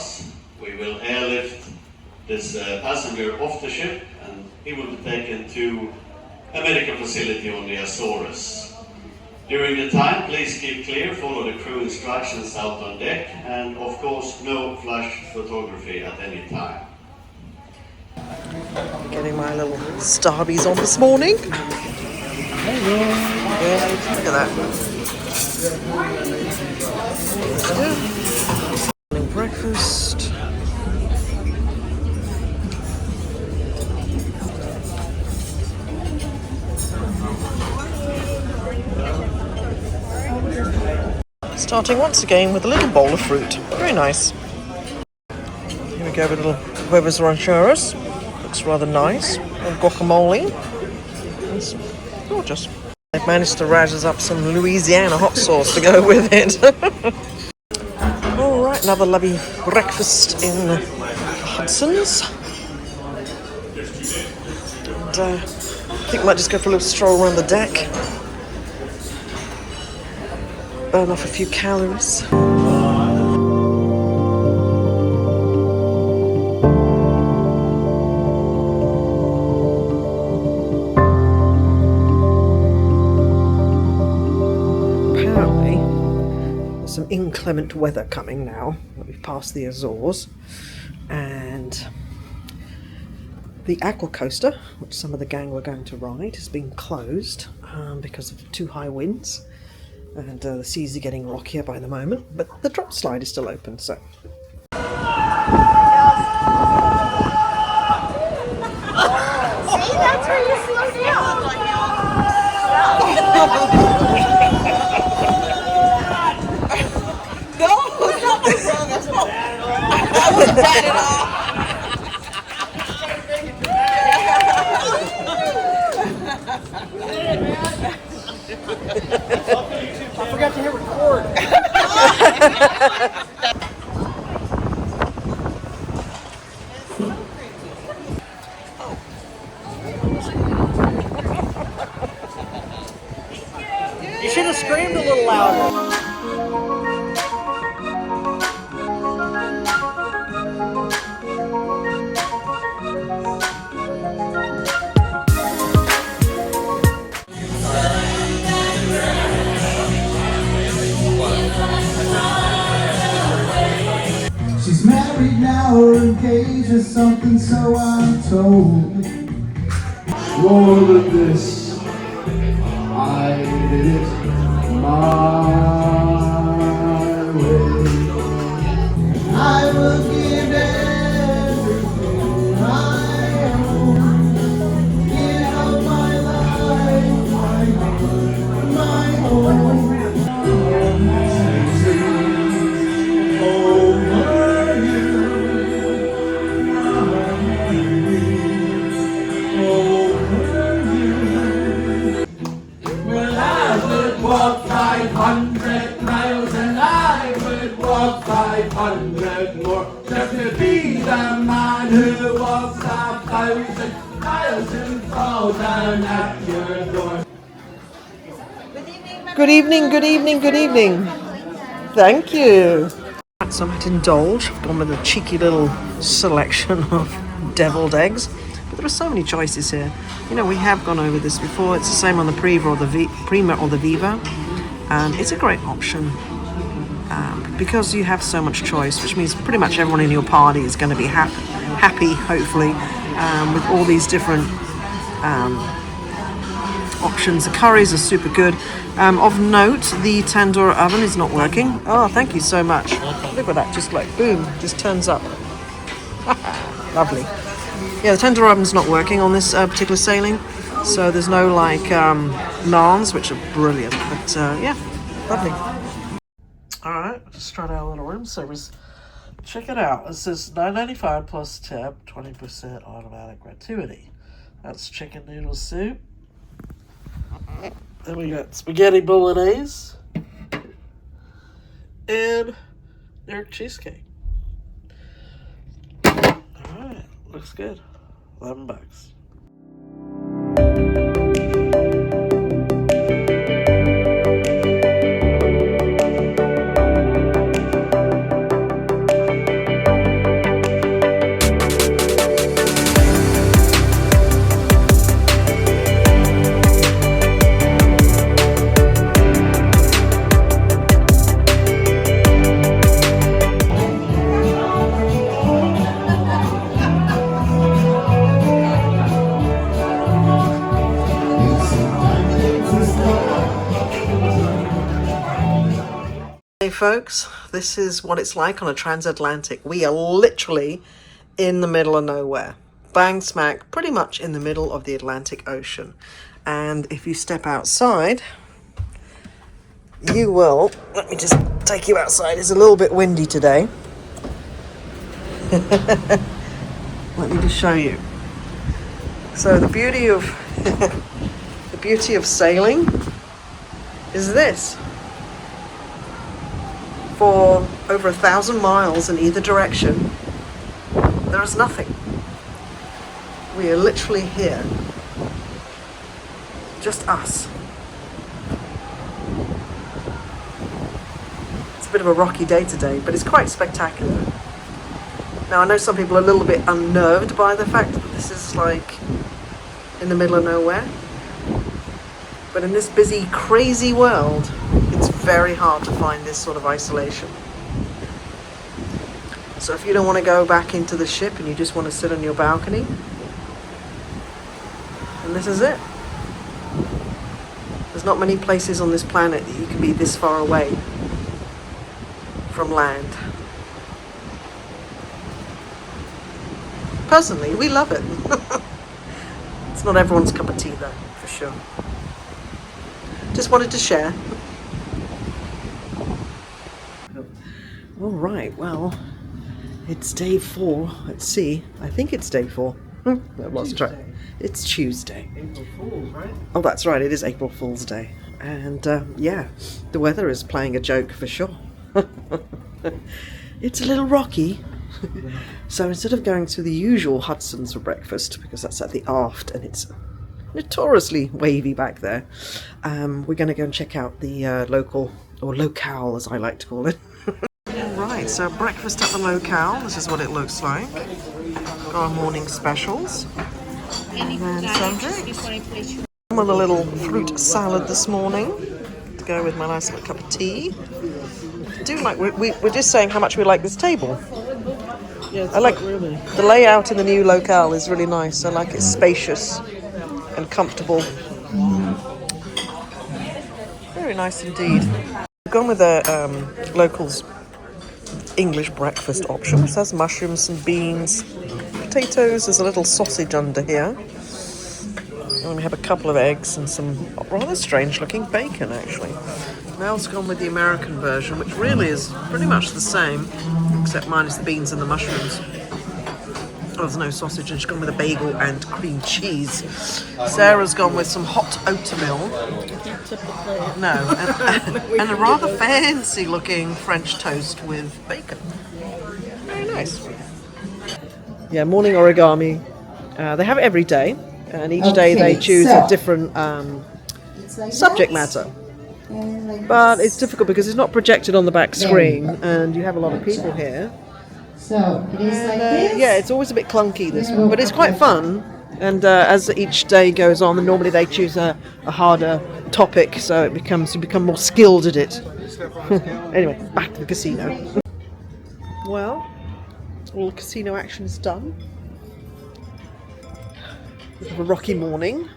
us. We will airlift this passenger off the ship, and he will be taken to a medical facility on the Azores. During the time, please keep clear, follow the crew instructions out on deck, and of course, no flash photography at any time. Getting my little starbies on this morning. Yeah, look at that. Morning breakfast. Starting once again with a little bowl of fruit. Very nice. Here we go with a little huevos rancheros. Looks rather nice. And guacamole. It's gorgeous. I've managed to razz up some Louisiana hot sauce to go with it. Alright, another lovely breakfast in Hudson's. And I think I might just go for a little stroll around the deck. Burn off a few calories. Apparently, there's some inclement weather coming now that we've passed the Azores, and the Aqua coaster, which some of the gang were going to ride, has been closed because of too high winds. And the seas are getting rockier by the moment, but the drop slide is still open, so. See, that's where you slow down. No, it's not my wrong. That's not bad at all. That was bad at all. I forgot to hit record. You should have screamed a little louder. She's married now or engaged or something, so I'm told. More than this, I did it my way. I will give everything I own. Give up my life, my heart, my home. Walk 500 miles and I would walk 500 more just to be the man who walks 1,000 miles and fall down at your door. Good evening, good evening, good evening. Thank you. So I might indulge. I've gone with a cheeky little selection of deviled eggs. But there are so many choices here. You know, we have gone over this before. It's the same on the Prima or the Viva. It's a great option because you have so much choice, which means pretty much everyone in your party is going to be happy, hopefully, with all these different options. The curries are super good. Of note, the tandoor oven is not working. Oh, thank you so much. Look at that, just like boom, just turns up. Lovely. Yeah, the tandoor oven's not working on this particular sailing, so there's no like naans, which are brilliant. But yeah, lovely. All right, just tried our little room service. Check it out. It says $9.95 plus tip, 20% automatic gratuity. That's chicken noodle soup. Then we got spaghetti bolognese and their cheesecake. All right, looks good. $11. folks, this is what it's like on a transatlantic. We are literally in the middle of nowhere, bang smack, pretty much in the middle of the Atlantic Ocean. And if you step outside, you will, let me just take you outside. It's a little bit windy today. Let me just show you. So the beauty of the beauty of sailing is this. For over 1,000 miles in either direction, there is nothing. We are literally here. Just us. It's a bit of a rocky day today, but it's quite spectacular. Now I know some people are a little bit unnerved by the fact that this is like in the middle of nowhere. But in this busy, crazy world, it's very hard to find this sort of isolation. So if you don't want to go back into the ship and you just want to sit on your balcony, and this is it. There's not many places on this planet that you can be this far away from land. Personally, we love it. It's not everyone's cup of tea though, for sure. Just wanted to share. All right, well, it's day 4 at sea. I think it's day 4. That was right. It's Tuesday. April Fool's, right? Oh, that's right. It is April Fool's Day. And yeah, the weather is playing a joke for sure. It's a little rocky. So instead of going to the usual Hudson's for breakfast, because that's at the aft and it's notoriously wavy back there, we're going to go and check out the local, or locale as I like to call it. Right, so breakfast at the locale. This is what it looks like. Got our morning specials. And then some drinks. With a little fruit salad this morning to go with my nice little cup of tea. We're just saying how much we like this table. Yeah, I like really. The layout in the new locale is really nice. I like it spacious and comfortable. Very nice indeed. I've gone with a local's English breakfast option, which has mushrooms and beans, potatoes. There's a little sausage under here. And we have a couple of eggs and some rather strange looking bacon actually. Mel's gone with the American version, which really is pretty much the same, except minus the beans and the mushrooms. Oh, there's no sausage, and she's gone with a bagel and cream cheese. Sarah's gone with some hot oatmeal. No, and a rather fancy looking French toast with bacon. Very nice. Yeah, morning origami. They have it every day, and each day they choose a different subject matter. But it's difficult because it's not projected on the back screen, and you have a lot of people here. So it is like this. Yeah, it's always a bit clunky this one, but it's quite fun. And as each day goes on, normally they choose a harder topic, so you become more skilled at it. Anyway, back to the casino. Well, all the casino action is done. We have a rocky morning.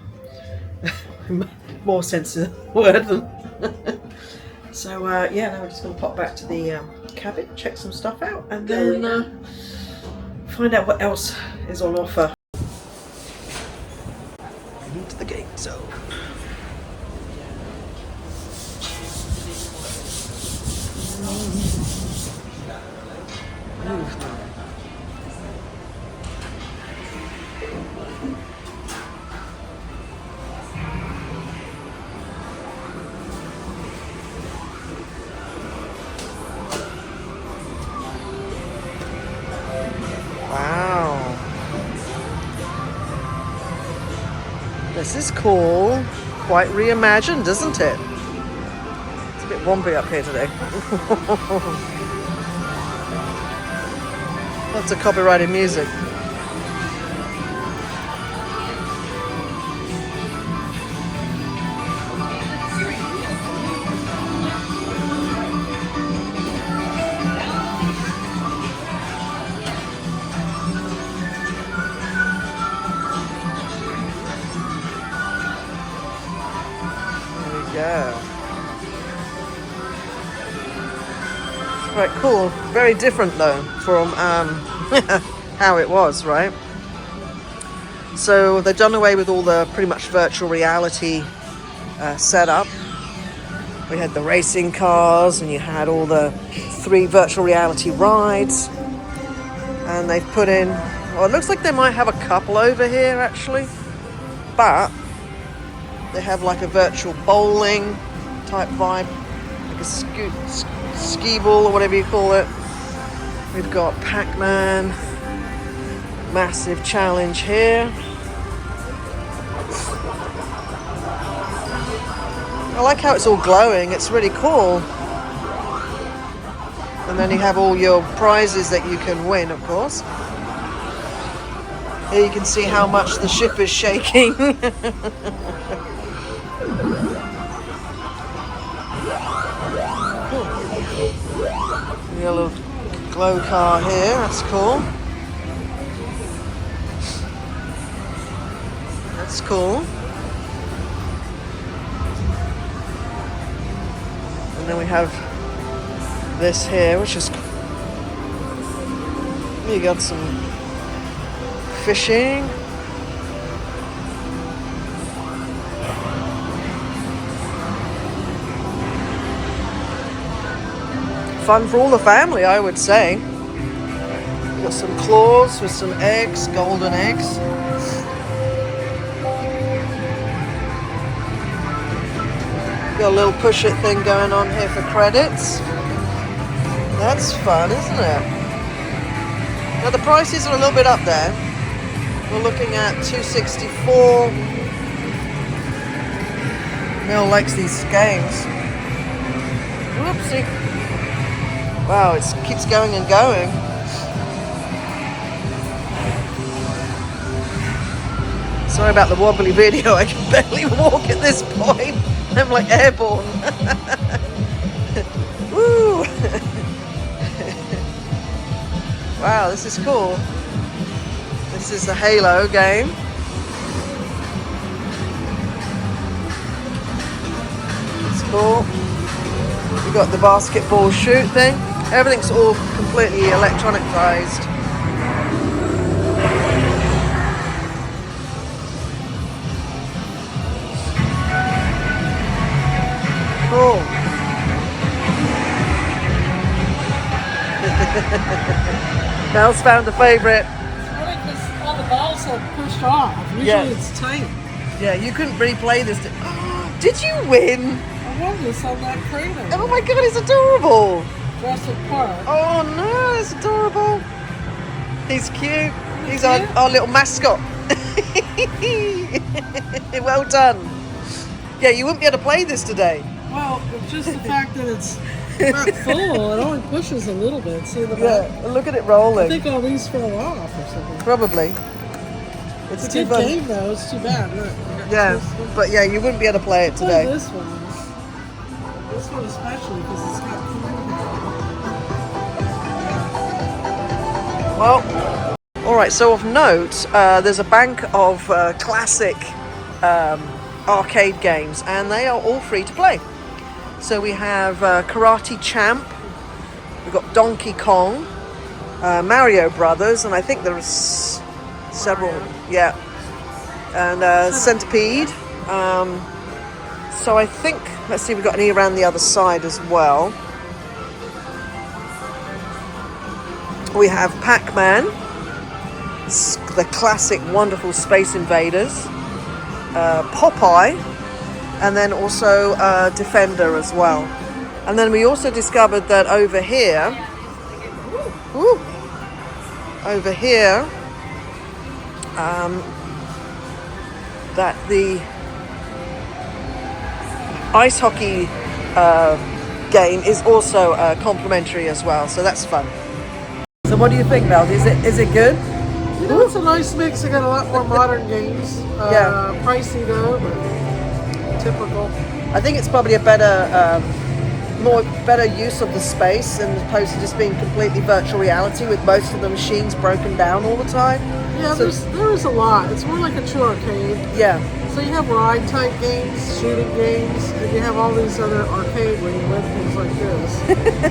More sense of the word than. So yeah, now we're just going to pop back to the cabin, check some stuff out, and then find out what else is on offer. Into the gate zone. Wow. This is cool. Quite reimagined, isn't it? It's a bit wompy up here today. Lots of copyrighted music. There we go. Quite cool. Very different though from how it was, right? So they've done away with all the pretty much virtual reality setup. We had the racing cars and you had all the 3 virtual reality rides. And they've put in, well, it looks like they might have a couple over here actually. But they have like a virtual bowling type vibe, like a ski ball or whatever you call it. We've got Pac-Man, massive challenge here. I like how it's all glowing, it's really cool. And then you have all your prizes that you can win, of course. Here you can see how much the ship is shaking. A little glow car here, that's cool. That's cool. And then we have this here, which is, you got some fishing. Fun for all the family, I would say. Got some claws with some eggs, golden eggs. Got a little push it thing going on here for credits. That's fun, isn't it? Now the prices are a little bit up there. We're looking at $264. Neil likes these games. Whoopsie. Wow, it keeps going and going. Sorry about the wobbly video, I can barely walk at this point. I'm like airborne. Woo! Wow, this is cool. This is the Halo game. It's cool. We've got the basketball shoot thing. Everything's all completely electronicized. Cool. Mel's found a favorite. Because all the balls are pushed off. Usually it's tight. Yeah, you couldn't replay this. Did you win? I won this on that crater. Oh my god, it's adorable. Jurassic Park. Oh no, it's adorable. He's cute. He's our little mascot. Well done. Yeah, you wouldn't be able to play this today. Well, just the fact that it's not full, it only pushes a little bit. See the back? Yeah, look at it rolling. I think all these fell off or something. Probably. It's a too good fun. game though, it's too bad. Look, Yeah, but yeah, you wouldn't be able to play it play today. this one. This one especially because it's got Well, all right. So of note, there's a bank of classic arcade games, and they are all free to play. So we have Karate Champ, we've got Donkey Kong, Mario Brothers, and I think there's several. Yeah, and Centipede. So I think, let's see, we've got any around the other side as well. We have Pac-Man, the classic wonderful Space Invaders, Popeye, and then also Defender as well. And then we also discovered that over here, that the ice hockey game is also complimentary as well, so that's fun. So what do you think, Mel? Is it good? You know, it's a nice mix. They got a lot more modern games. Yeah. Pricey though, but typical. I think it's probably a better use of the space, as opposed to just being completely virtual reality with most of the machines broken down all the time. Yeah, So- there is a lot. It's more like a true arcade. Yeah. So you have ride type games, shooting games, and you have all these other arcade where you win things like this.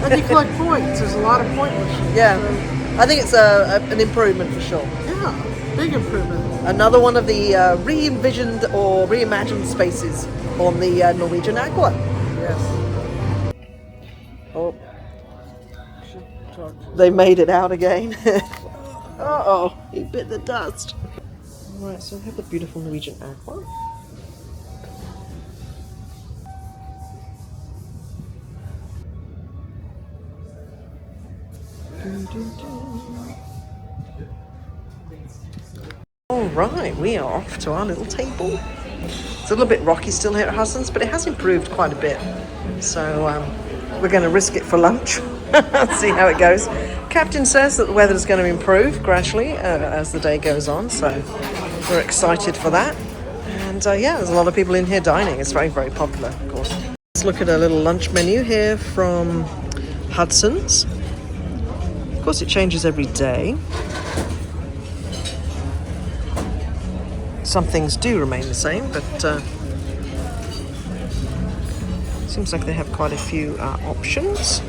And you collect points. There's a lot of point machines. Yeah. So, I think it's an improvement for sure. yeah, big improvement. Another one of the re-envisioned or reimagined spaces on the Norwegian Aqua. Yes. Oh, they made it out again. Uh-oh, he bit the dust. Right, so we have the beautiful Norwegian Aqua. All right, we are off to our little table. It's a little bit rocky still here at Hudson's, but it has improved quite a bit. So we're going to risk it for lunch. See how it goes. Captain says that the weather is going to improve gradually as the day goes on, so we're excited for that. And yeah, there's a lot of people in here dining. It's very, very popular, of course. Let's look at a little lunch menu here from Hudson's. Of course, it changes every day. Some things do remain the same, but seems like they have quite a few options.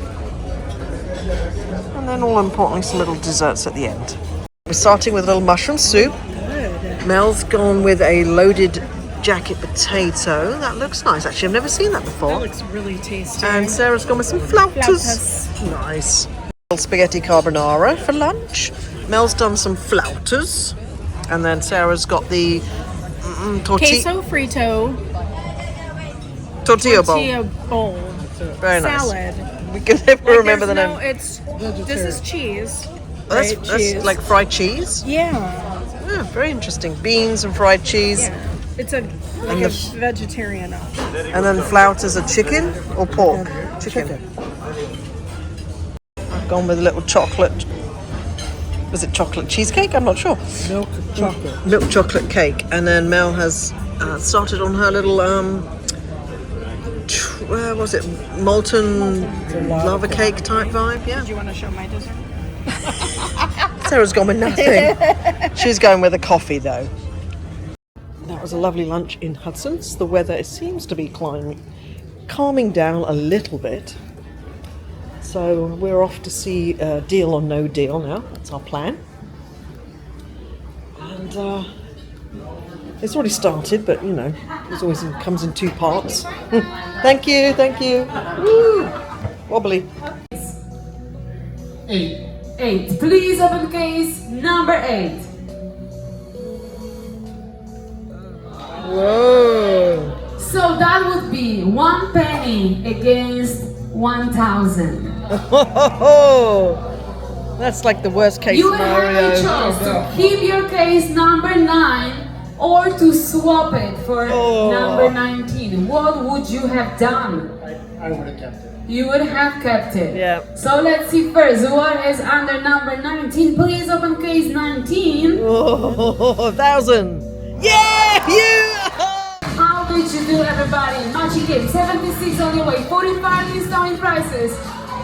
And then all importantly, some little desserts at the end. We're starting with a little mushroom soup. Mel's gone with a loaded jacket potato. That looks nice. Actually, I've never seen that before. That looks really tasty. And Sarah's gone with some flouters. Nice. Spaghetti carbonara for lunch. Mel's done some flouters. And then Sarah's got the Queso frito tortilla bowl. tortilla bowl. Very nice. Salad. We can never remember the No, name. it's this is cheese. That's, right? that's Cheese. like fried cheese. Yeah. Yeah, very interesting. Beans and fried cheese. Yeah. It's a vegetarian option. And then flouters are chicken or pork? Chicken. I've gone with a little chocolate. Was it chocolate cheesecake? I'm not sure. Milk chocolate. Milk chocolate cake. And then Mel has started on her little where was it? Molten lava cake type vibe. Yeah. Do you want to show my dessert? Sarah's gone with nothing. She's going with a coffee though. That was a lovely lunch in Hudson's. The weather seems to be calming down a little bit. So we're off to see Deal or No Deal now. That's our plan. And it's already started, but you know, it comes in two parts. Thank you, thank you. Woo! Wobbly. 8. Please open case number 8. Whoa. So that would be 1 penny against 1,000. That's like the worst case You would have a scenario. choice to keep your case number 9 or to swap it for number 19. What would you have done? I would have kept it. You would have kept it. Yeah. So let's see first what is under number 19. Please open case 19. Oh, 1,000. Yeah, you. How did you do, everybody? Magic game 76 on your way, 45 installing prices,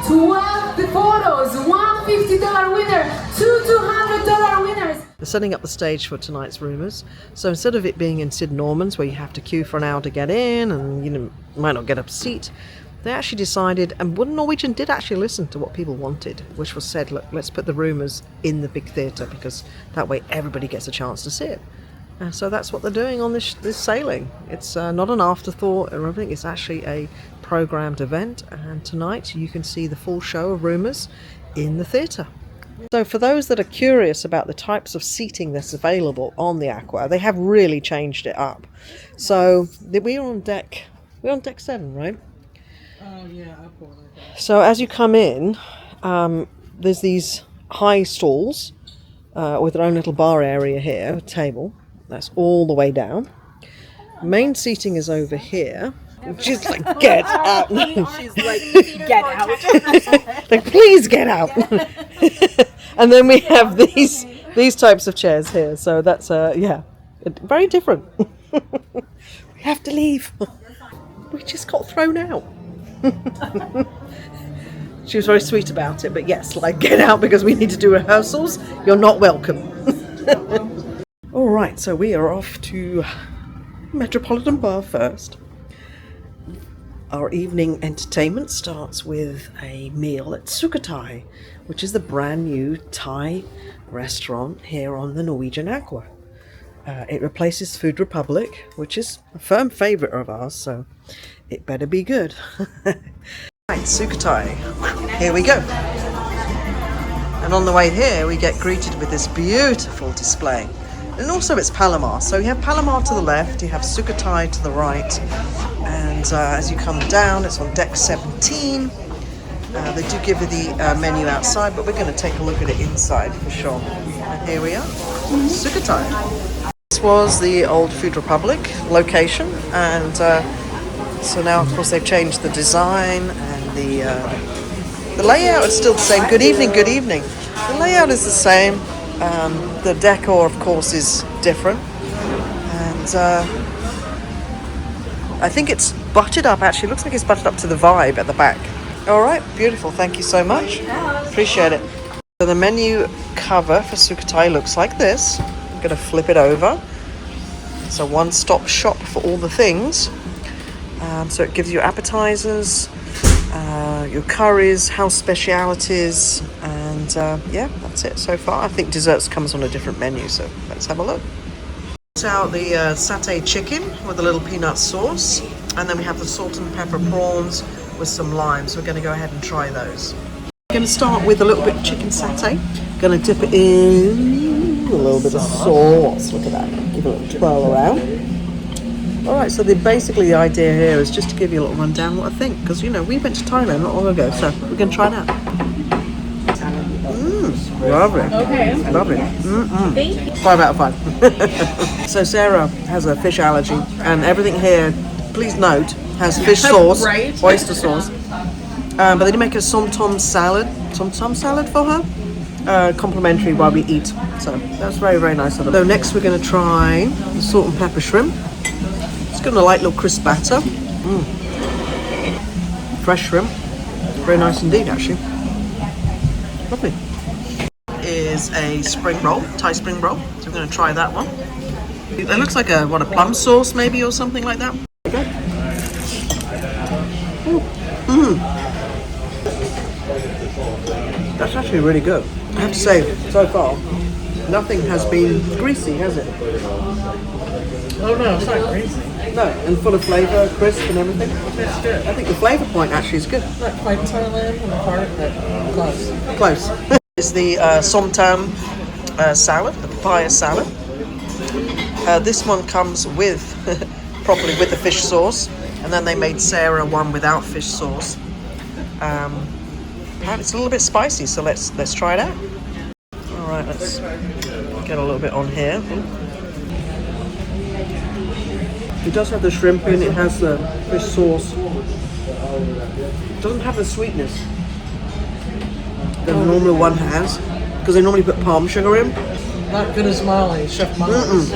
12 the photos, $1 $50 winner, 2 $200 winners. They're setting up the stage for tonight's rumours. So instead of it being in Sid Norman's, where you have to queue for an hour to get in and you might not get a seat, they actually decided, and Norwegian did actually listen to what people wanted, which was said, look, let's put the rumours in the big theatre because that way everybody gets a chance to see it. So that's what they're doing on this sailing. It's not an afterthought or anything, it's actually a programmed event, and tonight you can see the full show of rumours in the theatre. So for those that are curious about the types of seating that's available on the Aqua, they have really changed it up. So we're on deck 7, right? Oh yeah, up one like that. So as you come in, there's these high stalls with their own little bar area here, a table. That's all the way down. Main seating is over here. She's like, get out. She's like, get out. Like, please get out. And then we have these types of chairs here. So that's, very different. We have to leave. We just got thrown out. She was very sweet about it, but yes, like, get out because we need to do rehearsals. You're not welcome. All right, so we are off to Metropolitan Bar first. Our evening entertainment starts with a meal at Sukhothai, which is the brand new Thai restaurant here on the Norwegian Aqua. It replaces Food Republic, which is a firm favourite of ours, so it better be good. Right, Sukhothai, here we go. And on the way here, we get greeted with this beautiful display. And also it's Palomar. So you have Palomar to the left, you have Sukhothai to the right. And as you come down, it's on deck 17. They do give you the menu outside, but we're going to take a look at it inside for sure. And here we are, Sukhothai. This was the old Food Republic location, and so now of course they've changed the design and the layout is still the same. Good evening, good evening. The layout is the same. The decor of course is different, and I think it's butted up. Actually, it looks like it's butted up to the vibe at the back. All right, beautiful. Thank you so much. Appreciate it. So the menu cover for Sukhothai looks like this. I'm going to flip it over. It's a one-stop shop for all the things. So it gives you appetizers, your curries, house specialities, and yeah, that's it so far. I think desserts comes on a different menu, so let's have a look. Out the satay chicken with a little peanut sauce, and then we have the salt and pepper prawns with some lime, so we're going to go ahead and try those. We're going to start with a little bit of chicken satay. Going to dip it in a little bit of sauce. Look at that. Give it a little twirl around. Alright, so basically the idea here is just to give you a little rundown what I think, because you know we went to Thailand not long ago, so we're going to try that. Lovely. Okay. Lovely. 5 out of 5. So Sarah has a fish allergy, and everything here, please note, has fish sauce, right? Oyster sauce. But they did make a som tom salad for her, complimentary while we eat. So that's very, very nice of them. So next we're going to try the salt and pepper shrimp. It's got a light little crisp batter. Fresh shrimp. Very nice indeed, actually. Lovely. Is a spring roll, Thai spring roll. So we're going to try that one. It looks like a plum sauce maybe or something like that. Okay. That's actually really good. I have to say, so far, nothing has been greasy, has it? Oh no, it's not greasy. No, and full of flavour, crisp and everything. It's good. I think the flavour point actually is good. Not quite Thailand on the part, but close. Close. Is the som tam salad, the papaya salad. This one comes with, properly with the fish sauce, and then they made Sarah one without fish sauce. Apparently it's a little bit spicy, so let's try it out. All right, let's get a little bit on here. It does have the shrimp in, it has the fish sauce. It doesn't have the sweetness the normal one has, because they normally put palm sugar in. Not good as Molly, Chef Molly.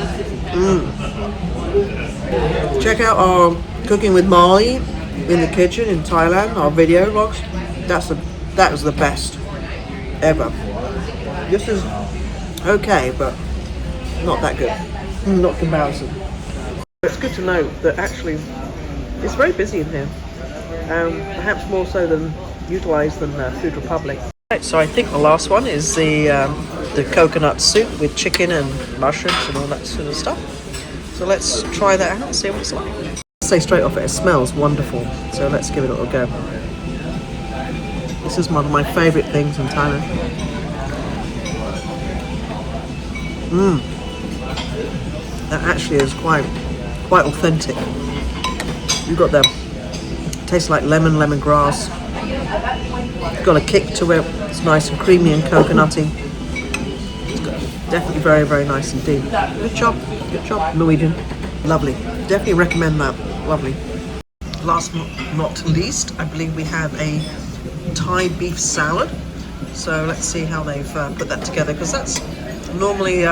Check out our Cooking with Molly in the kitchen in Thailand, our video vlogs. That was the best ever. This is okay, but not that good. Not comparison. It's good to know that actually it's very busy in here. Perhaps more so than utilised than Food Republic. Right, so I think the last one is the coconut soup with chicken and mushrooms and all that sort of stuff. So let's try that out and see what it's like. I'll say straight off, it smells wonderful. So let's give it a little go. This is one of my favourite things in Thailand. That actually is quite authentic. You've got the tastes like lemongrass. It's got a kick to it. It's nice and creamy and coconutty. It's definitely very, very nice indeed. Good job, Norwegian. Lovely. Definitely recommend that. Lovely. Last but not least, I believe we have a Thai beef salad. So let's see how they've put that together, because that's normally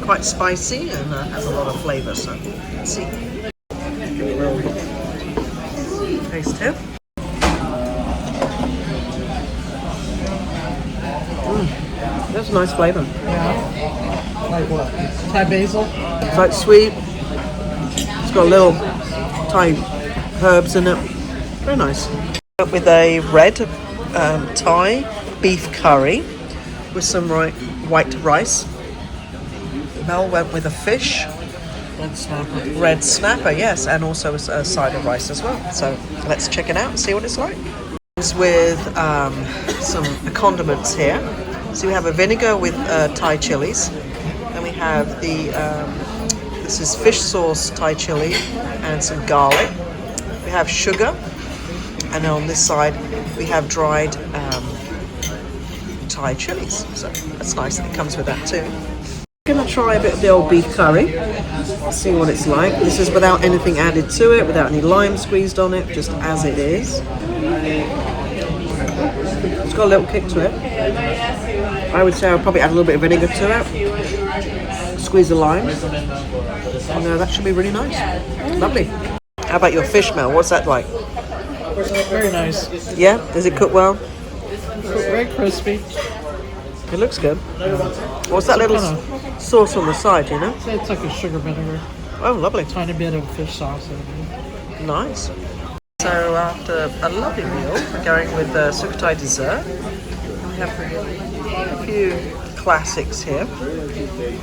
quite spicy and has a lot of flavour. So let's see. Give it a little taste here. That's a nice flavour. Yeah. Like what? Thai basil? It's like sweet. It's got little Thai herbs in it. Very nice. With a red Thai beef curry with some white rice. Mel went with a fish. Red snapper, yes, and also a side of rice as well. So let's check it out and see what it's like. It's with some condiments here. So we have a vinegar with Thai chilies. Then we have this is fish sauce Thai chili and some garlic. We have sugar. And on this side we have dried Thai chilies. So that's nice that it comes with that too. I'm going to try a bit of the old beef curry, see what it's like. This is without anything added to it, without any lime squeezed on it, just as it is. It's got a little kick to it. I would say I'll probably add a little bit of vinegar to it, squeeze a lime, and that should be really nice. Lovely. How about your fish, Mel? What's that like? Very nice. Yeah? Does it cook well? Very crispy. It looks good. What's that little sauce on the side, you know? It's like a sugar vinegar. Oh, lovely. Tiny bit of fish sauce in it. Nice. So after a lovely meal, we're going with Sukhothai dessert. We have a few classics here.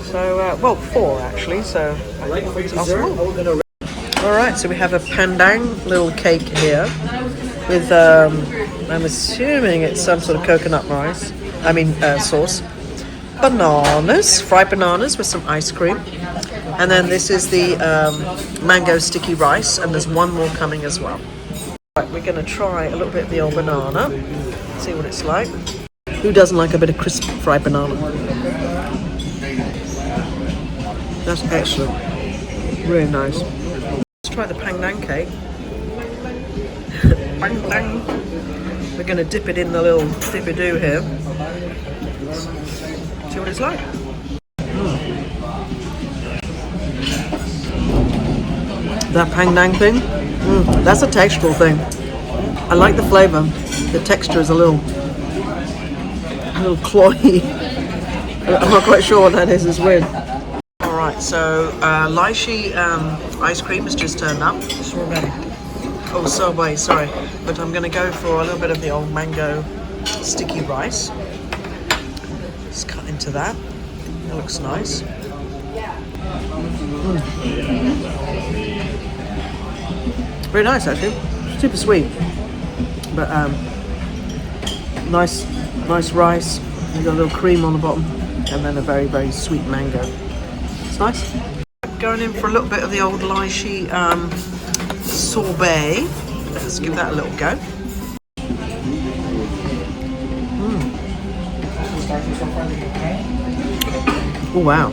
So, well, 4 actually, so all right, so we have a pandang little cake here with, I'm assuming it's some sort of coconut rice. Sauce. Bananas, fried bananas with some ice cream. And then this is the mango sticky rice, and there's one more coming as well. Right, we're going to try a little bit of the old banana, see what it's like. Who doesn't like a bit of crisp fried banana? That's excellent. Really nice. Let's try the pandan cake. Pandan. We're going to dip it in the little dippy-doo here. See what it's like. That pandan thing, that's a textural thing. I like the flavour. The texture is a little cloyy. I'm not quite sure what that is. It's weird. All right, so lychee ice cream has just turned up. Sorbet. Oh, sorbet, sorry. But I'm going to go for a little bit of the old mango sticky rice. Just cut into that. It looks nice. Very nice, actually. Super sweet. But nice rice. You've got a little cream on the bottom. And then a very, very sweet mango. It's nice. Going in for a little bit of the old lychee sorbet. Let's give that a little go. Oh wow.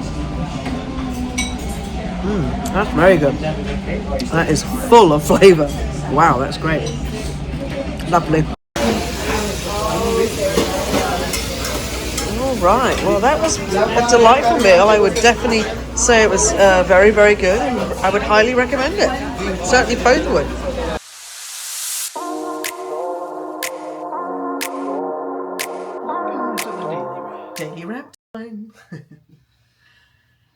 That's very good. That is full of flavour. Wow, that's great. Lovely. All right. Well, that was a delightful meal. I would definitely say it was very, very good, and I would highly recommend it. Certainly both would. Daily wrap time.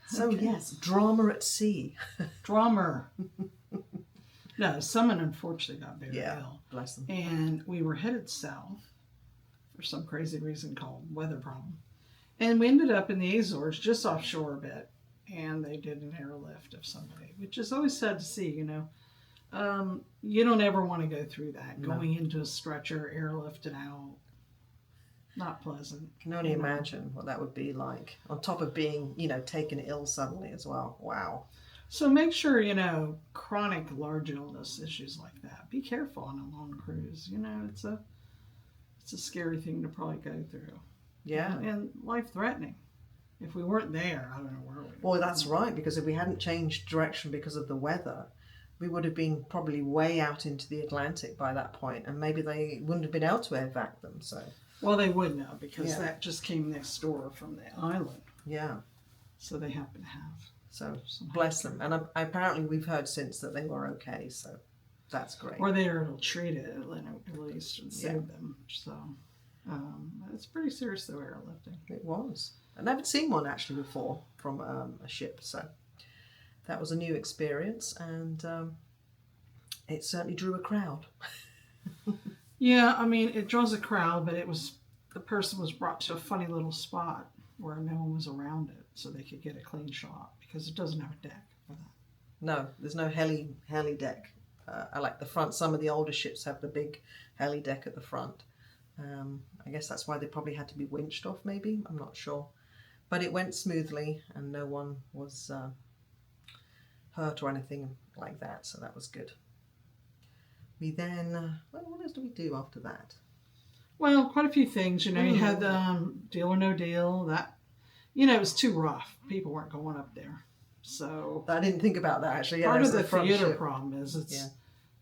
So yes, drama at sea. Drummer. No, someone unfortunately got very ill. Bless them. And we were headed south for some crazy reason called weather problem. And we ended up in the Azores, just offshore a bit. And they did an airlift of somebody, which is always sad to see, you know. You don't ever want to go through that. No. Going into a stretcher, airlifted out. Not pleasant. I can only imagine what that would be like. On top of being, taken ill suddenly as well. Wow. So make sure, chronic large illness issues like that. Be careful on a long cruise. It's a scary thing to probably go through. Yeah. And life-threatening. If we weren't there, I don't know where we would. Well, that's right, because if we hadn't changed direction because of the weather, we would have been probably way out into the Atlantic by that point, and maybe they wouldn't have been able to evac them, so... Well, they would know, because that just came next door from the island. Yeah. So they happen to have. So bless them. And apparently we've heard since that they were okay, so that's great. Or they were treated at least and save them. So it's pretty serious though, airlifting. It was. I've never seen one actually before from a ship, so that was a new experience, and it certainly drew a crowd. Yeah, I mean, it draws a crowd, but the person was brought to a funny little spot where no one was around it, so they could get a clean shot, because it doesn't have a deck for that. No, there's no heli deck. I like the front. Some of the older ships have the big heli deck at the front. I guess that's why they probably had to be winched off, maybe. I'm not sure. But it went smoothly, and no one was hurt or anything like that, so that was good. We then, what else do we do after that? Well, quite a few things. You had Deal or No Deal. That, it was too rough. People weren't going up there. So I didn't think about that, actually. Yeah, part of the front theater ship. problem is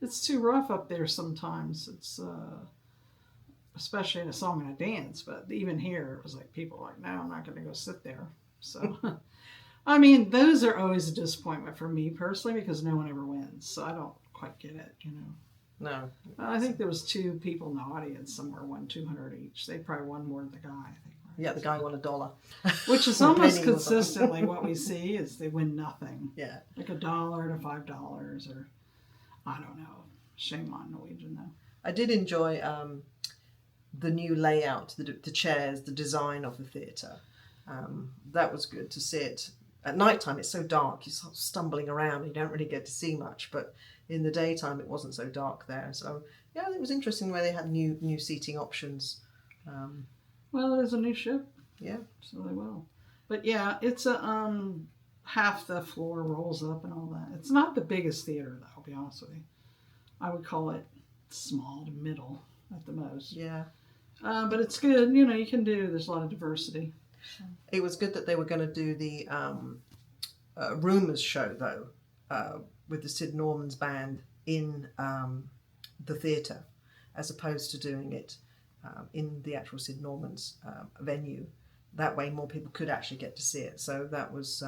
it's too rough up there sometimes. It's especially in a song and a dance. But even here, it was like people were like, no, I'm not going to go sit there. So, I mean, those are always a disappointment for me personally, because no one ever wins. So I don't quite get it, No. I think there was 2 people in the audience somewhere won $200 each. They probably won more than the guy, I think. Right? Yeah, the guy won $1. Which is almost consistently what we see is they win nothing. Yeah. Like $1 to $5 or I don't know. Shame on Norwegian though. I did enjoy the new layout, the chairs, the design of the theatre. That was good to see it. At night time, it's so dark, you're sort of stumbling around, you don't really get to see much, but in the daytime, it wasn't so dark there. So, yeah, it was interesting where they had new seating options. Well, it is a new ship. Yeah. So they will. But yeah, it's a half the floor rolls up and all that. It's not the biggest theater, though, I'll be honest with you. I would call it small to middle at the most. Yeah. But it's good. You can there's a lot of diversity. It was good that they were going to do the Rumours show, though, with the Sid Norman's band in the theatre, as opposed to doing it in the actual Sid Norman's venue. That way more people could actually get to see it. So that was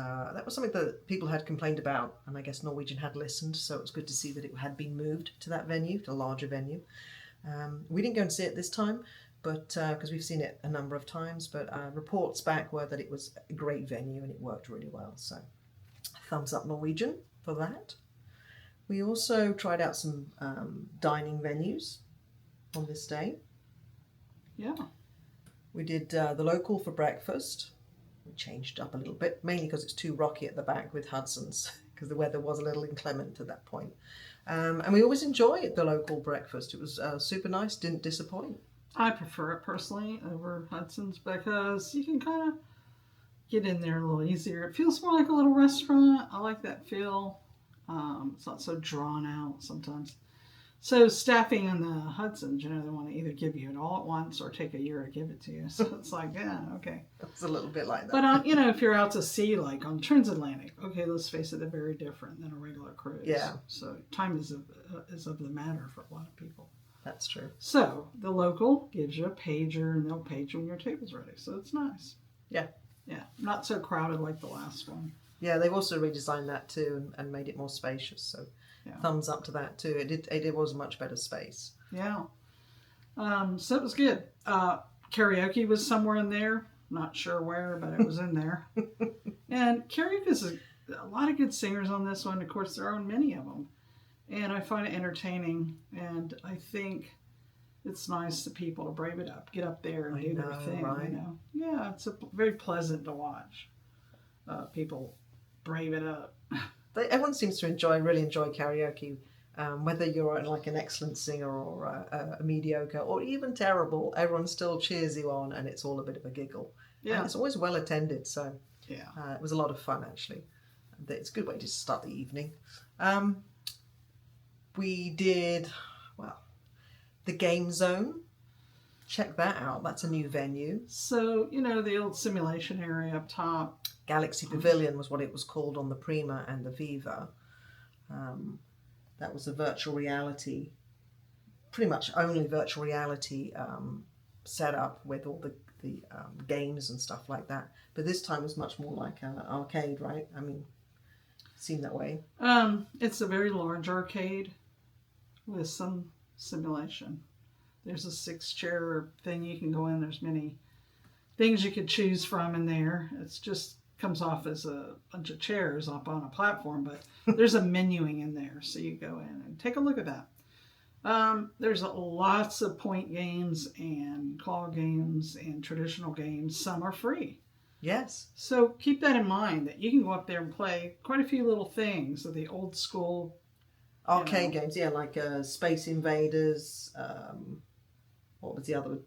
something that people had complained about, and I guess Norwegian had listened, so it was good to see that it had been moved to that venue, to a larger venue. We didn't go and see it this time, but because we've seen it a number of times, but reports back were that it was a great venue and it worked really well. So thumbs up Norwegian for that. We also tried out some dining venues on this day. Yeah. We did the local for breakfast. We changed up a little bit, mainly because it's too rocky at the back with Hudson's, because the weather was a little inclement at that point. And we always enjoy the local breakfast. It was super nice, didn't disappoint. I prefer it personally over Hudson's because you can kind of get in there a little easier. It feels more like a little restaurant. I like that feel. It's not so drawn out sometimes. So staffing in the Hudson's, they want to either give you it all at once or take a year to give it to you. So it's like, yeah, okay. It's a little bit like that. But, if you're out to sea, like on Transatlantic, okay, let's face it, they're very different than a regular cruise. Yeah. So time is of the matter for a lot of people. That's true. So the local gives you a pager, and they'll page you when your table's ready. So it's nice. Yeah. Yeah. Not so crowded like the last one. Yeah, they've also redesigned that too and made it more spacious. So thumbs up to that too. It was a much better space. Yeah. So it was good. Karaoke was somewhere in there. Not sure where, but it was in there. And karaoke is a lot of good singers on this one. Of course, there aren't many of them. And I find it entertaining. And I think it's nice to people to brave it up, get up there and do their thing. Right? Yeah, it's very pleasant to watch. People brave it up. Everyone seems to really enjoy karaoke, whether you're like an excellent singer or a mediocre or even terrible. Everyone still cheers you on, and it's all a bit of a giggle. Yeah, and it's always well attended. So yeah, it was a lot of fun actually. It's a good way to start the evening. We did the Game Zone. Check that out. That's a new venue. So the old simulation area up top. Galaxy Pavilion was what it was called on the Prima and the Viva. That was a virtual reality, pretty much only virtual reality setup with all the games and stuff like that. But this time was much more like an arcade, right? I mean, it seemed that way. It's a very large arcade with some simulation. There's a 6-chair thing you can go in. There's many things you could choose from in there. It's just comes off as a bunch of chairs up on a platform, but there's a menuing in there, so you go in and take a look at that. There's lots of point games and claw games and traditional games. Some are free. Yes. So keep that in mind, that you can go up there and play quite a few little things of the old school Arcade games, yeah, like Space Invaders, what was the other,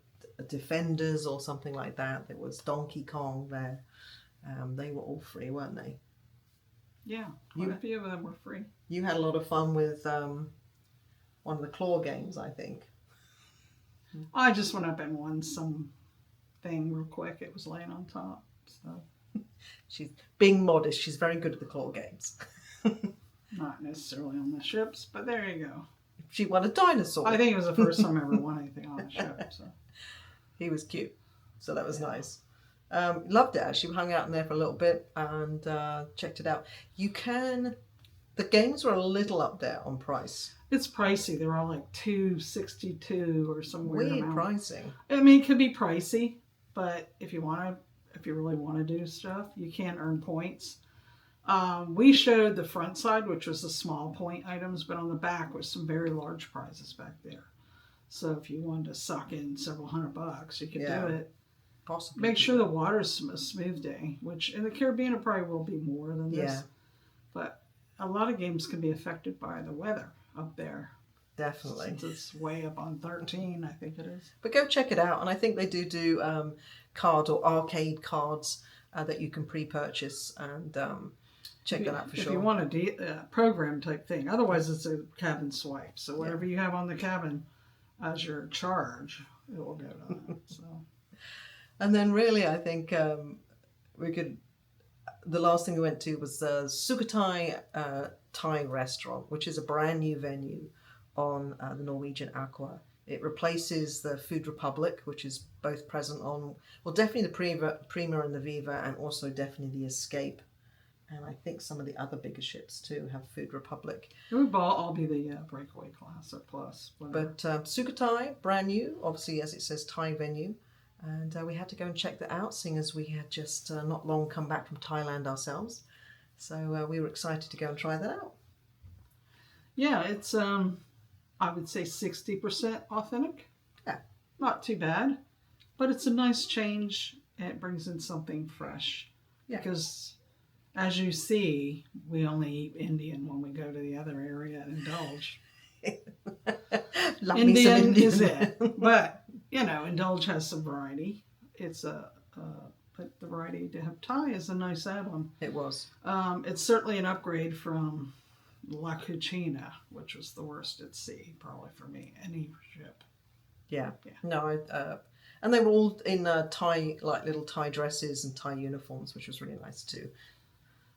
Defenders or something like that. There was Donkey Kong there. They were all free, weren't they? Yeah, quite a few of them were free. You had a lot of fun with one of the claw games, I think. I just went up and won some thing real quick. It was laying on top. So She's being modest. She's very good at the claw games. not necessarily on the ships, but there you go. She won a dinosaur. I think it was the first time I ever won anything on a ship. So He was cute, so that was nice. Loved it actually. We hung out in there for a little bit and checked it out. The games were a little up there on price. it's pricey. They're all like $262 or some weird Weird amount. pricing. I mean, it could be pricey, but if you really want to do stuff, you can earn points. We showed the front side, which was the small point items, but on the back was some very large prizes back there. So if you wanted to suck in several $100, you could do it. Possibly. Make sure the water's a smooth day, which in the Caribbean it probably will be more than this. Yeah. But a lot of games can be affected by the weather up there. Definitely. Since it's way up on 13, I think it is. But go check it out. And I think they do card or arcade cards that you can pre-purchase and check that out for sure. If you want a program type thing. Otherwise, it's a cabin swipe. So whatever you have on the cabin as your charge, it will go to that. So. And then really, I think the last thing we went to was the Sukhothai Thai Restaurant, which is a brand new venue on the Norwegian Aqua. It replaces the Food Republic, which is both present on, well, definitely the Prima and the Viva, and also definitely the Escape. And I think some of the other bigger ships too have Food Republic. It would all be the breakaway class or plus. Whatever. But Sukhothai, brand new, obviously, as it says, Thai venue. And we had to go and check that out, seeing as we had just not long come back from Thailand ourselves. So we were excited to go and try that out. Yeah, it's, I would say 60% authentic. Yeah. Not too bad, but it's a nice change and it brings in something fresh. Yeah. Because as you see, we only eat Indian when we go to the other area and indulge. Love me some Indian Indian. is it. But, indulge has some variety. It's but the variety to have Thai is a nice add-on. It was. It's certainly an upgrade from La Cucina, which was the worst at sea, probably for me, any ship. Yeah. No, and they were all in Thai, like little Thai dresses and Thai uniforms, which was really nice too.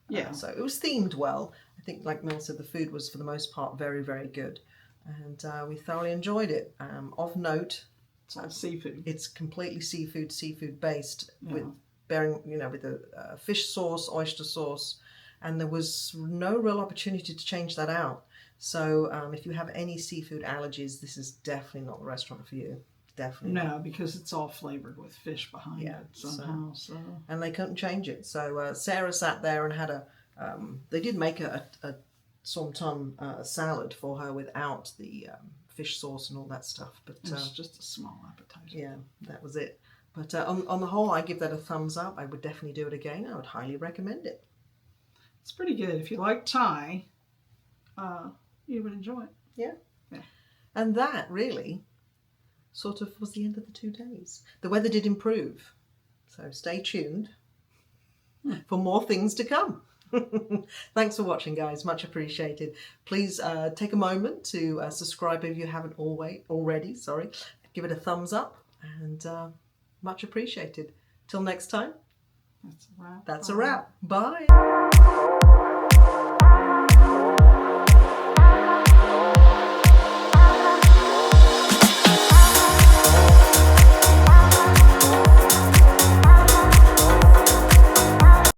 Yeah. So it was themed well. I think, like Mel said, the food was for the most part very, very good. And we thoroughly enjoyed it. Of note, It's all seafood. it's completely seafood based, with with the fish sauce, oyster sauce, and there was no real opportunity to change that out. So if you have any seafood allergies, this is definitely not the restaurant for you. Definitely not. No, because it's all flavored with fish behind it somehow. So And they couldn't change it. So Sarah sat there and had they did make a somtam salad for her without the fish sauce and all that stuff. But it's just a small appetizer. yeah, that was it. But on the whole, I give that a thumbs up. I would definitely do it again. I would highly recommend it. It's pretty good. If you like Thai, you would enjoy it. Yeah. Yeah. And that really sort of was the end of the 2 days. The weather did improve. So stay tuned for more things to come. Thanks for watching, guys. Much appreciated. Please take a moment to subscribe if you haven't already. Give it a thumbs up and much appreciated. Till next time. That's a wrap. That's a wrap. Bye.